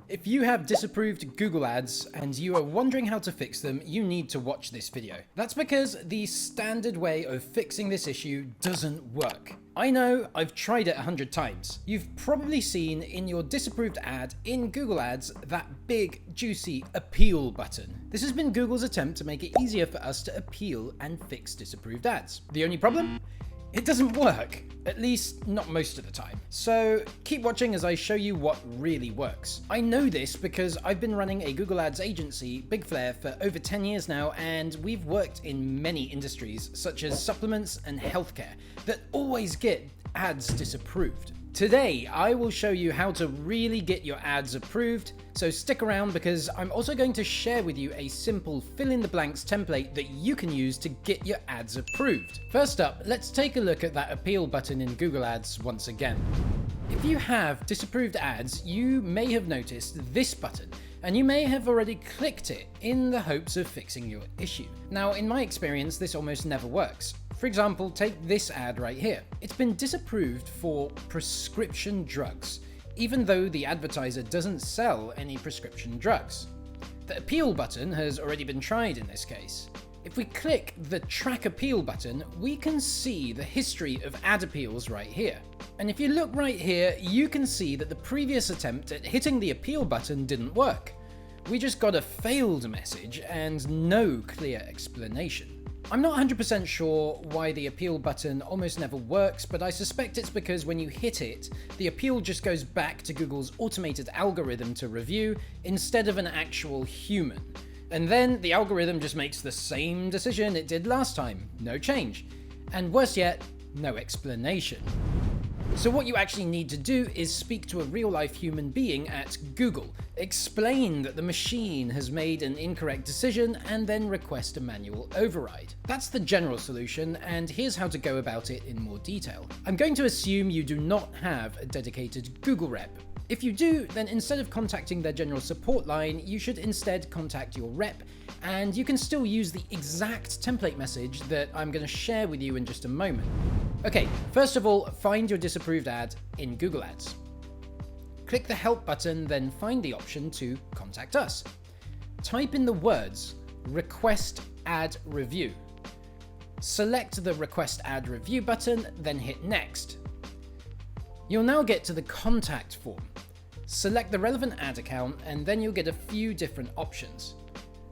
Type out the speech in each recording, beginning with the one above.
If you have disapproved Google ads and you are wondering how to fix them, you need to watch this video. That's because the standard way of fixing this issue doesn't work. I know, I've tried it 100 times. You've probably seen in your disapproved ad in Google Ads that big, juicy appeal button. This has been Google's attempt to make it easier for us to appeal and fix disapproved ads. The only problem? It doesn't work, at least not most of the time. So keep watching as I show you what really works. I know this because I've been running a Google Ads agency, Big Flare, for over 10 years now, and we've worked in many industries such as supplements and healthcare that always get ads disapproved. Today, I will show you how to really get your ads approved, so stick around because I'm also going to share with you a simple fill-in-the-blanks template that you can use to get your ads approved. First up, let's take a look at that appeal button in Google Ads once again. If you have disapproved ads, you may have noticed this button, and you may have already clicked it in the hopes of fixing your issue. Now, in my experience, this almost never works. For example, take this ad right here. It's been disapproved for prescription drugs, even though the advertiser doesn't sell any prescription drugs. The appeal button has already been tried in this case. If we click the track appeal button, we can see the history of ad appeals right here. And if you look right here, you can see that the previous attempt at hitting the appeal button didn't work. We just got a failed message and no clear explanation. I'm not 100% sure why the appeal button almost never works, but I suspect it's because when you hit it, the appeal just goes back to Google's automated algorithm to review instead of an actual human. And then the algorithm just makes the same decision it did last time, no change. And worse yet, no explanation. So what you actually need to do is speak to a real-life human being at Google, explain that the machine has made an incorrect decision, and then request a manual override. That's the general solution, and here's how to go about it in more detail. I'm going to assume you do not have a dedicated Google rep. If you do, then instead of contacting their general support line, you should instead contact your rep, and you can still use the exact template message that I'm going to share with you in just a moment. Okay, first of all, find your disapproved ad in Google Ads. Click the help button, then find the option to contact us. Type in the words request ad review. Select the request ad review button, then hit next. You'll now get to the contact form. Select the relevant ad account, and then you'll get a few different options.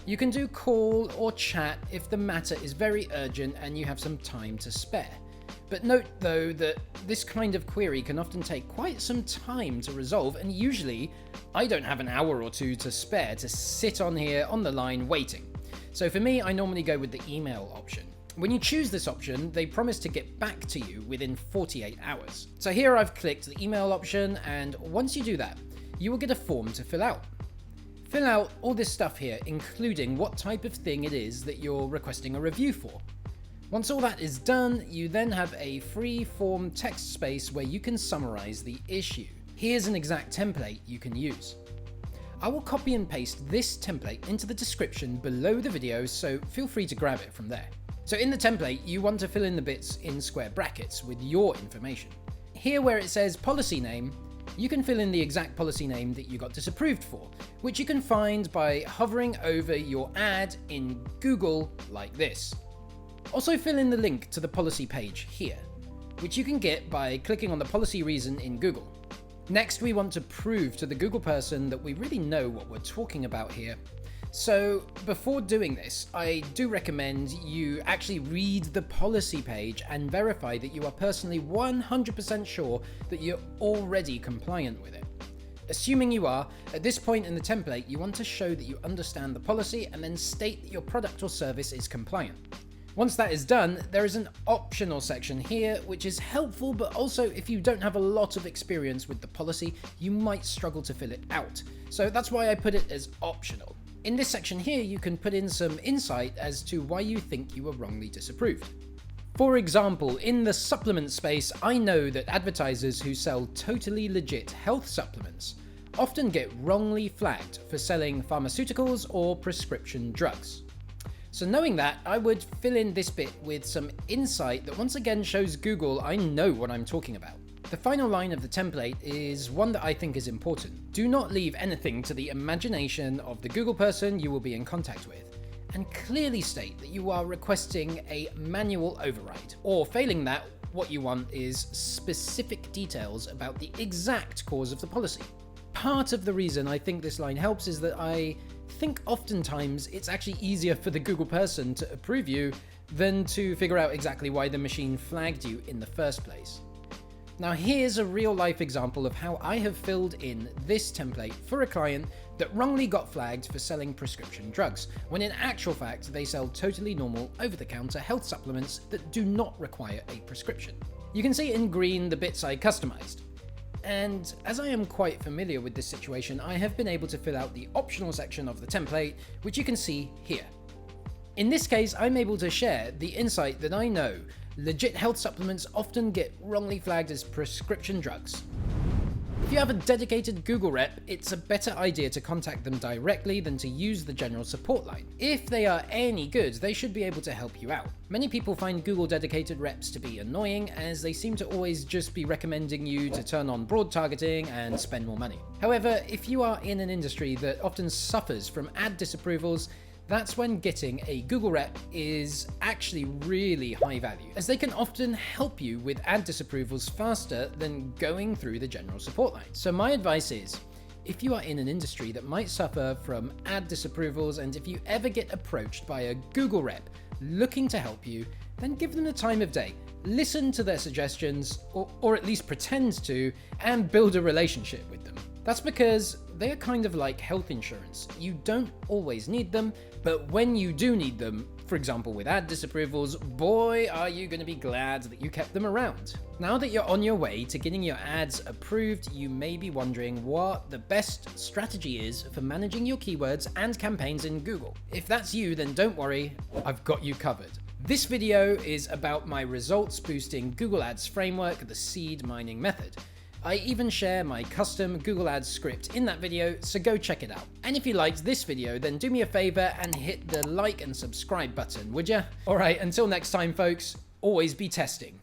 You can do call or chat if the matter is very urgent and you have some time to spare. But note though that this kind of query can often take quite some time to resolve, and usually I don't have an hour or two to spare to sit on here on the line waiting. So for me, I normally go with the email option. When you choose this option, they promise to get back to you within 48 hours. So here I've clicked the email option, and once you do that, you will get a form to fill out. Fill out all this stuff here, including what type of thing it is that you're requesting a review for. Once all that is done, you then have a free form text space where you can summarize the issue. Here's an exact template you can use. I will copy and paste this template into the description below the video, so feel free to grab it from there. So in the template, you want to fill in the bits in square brackets with your information. Here where it says policy name, you can fill in the exact policy name that you got disapproved for, which you can find by hovering over your ad in Google like this. Also fill in the link to the policy page here, which you can get by clicking on the policy reason in Google. Next, we want to prove to the Google person that we really know what we're talking about here. So before doing this, I do recommend you actually read the policy page and verify that you are personally 100% sure that you're already compliant with it. Assuming you are, at this point in the template, you want to show that you understand the policy and then state that your product or service is compliant. Once that is done, there is an optional section here, which is helpful, but also if you don't have a lot of experience with the policy, you might struggle to fill it out. So that's why I put it as optional. In this section here, you can put in some insight as to why you think you were wrongly disapproved. For example, in the supplement space, I know that advertisers who sell totally legit health supplements often get wrongly flagged for selling pharmaceuticals or prescription drugs. So knowing that, I would fill in this bit with some insight that once again shows Google I know what I'm talking about. The final line of the template is one that I think is important. Do not leave anything to the imagination of the Google person you will be in contact with, and clearly state that you are requesting a manual override, or failing that, what you want is specific details about the exact cause of the policy. Part of the reason I think this line helps is that I think oftentimes it's actually easier for the Google person to approve you than to figure out exactly why the machine flagged you in the first place. Now here's a real life example of how I have filled in this template for a client that wrongly got flagged for selling prescription drugs, when in actual fact they sell totally normal over-the-counter health supplements that do not require a prescription. You can see in green the bits I customized. And as I am quite familiar with this situation, I have been able to fill out the optional section of the template, which you can see here. In this case, I'm able to share the insight that I know legit health supplements often get wrongly flagged as prescription drugs. If you have a dedicated Google rep, it's a better idea to contact them directly than to use the general support line. If they are any good, they should be able to help you out. Many people find Google dedicated reps to be annoying, as they seem to always just be recommending you to turn on broad targeting and spend more money. However, if you are in an industry that often suffers from ad disapprovals, that's when getting a Google rep is actually really high value, as they can often help you with ad disapprovals faster than going through the general support line. So my advice is, if you are in an industry that might suffer from ad disapprovals, and if you ever get approached by a Google rep looking to help you, then give them the time of day. Listen to their suggestions, or at least pretend to, and build a relationship with them. That's because they are kind of like health insurance. You don't always need them, but when you do need them, for example with ad disapprovals, boy are you going to be glad that you kept them around. Now that you're on your way to getting your ads approved, you may be wondering what the best strategy is for managing your keywords and campaigns in Google. If that's you, then don't worry, I've got you covered. This video is about my results boosting Google Ads framework, the seed mining method. I even share my custom Google Ads script in that video, so go check it out. And if you liked this video, then do me a favor and hit the like and subscribe button, would ya? Alright, until next time folks, always be testing.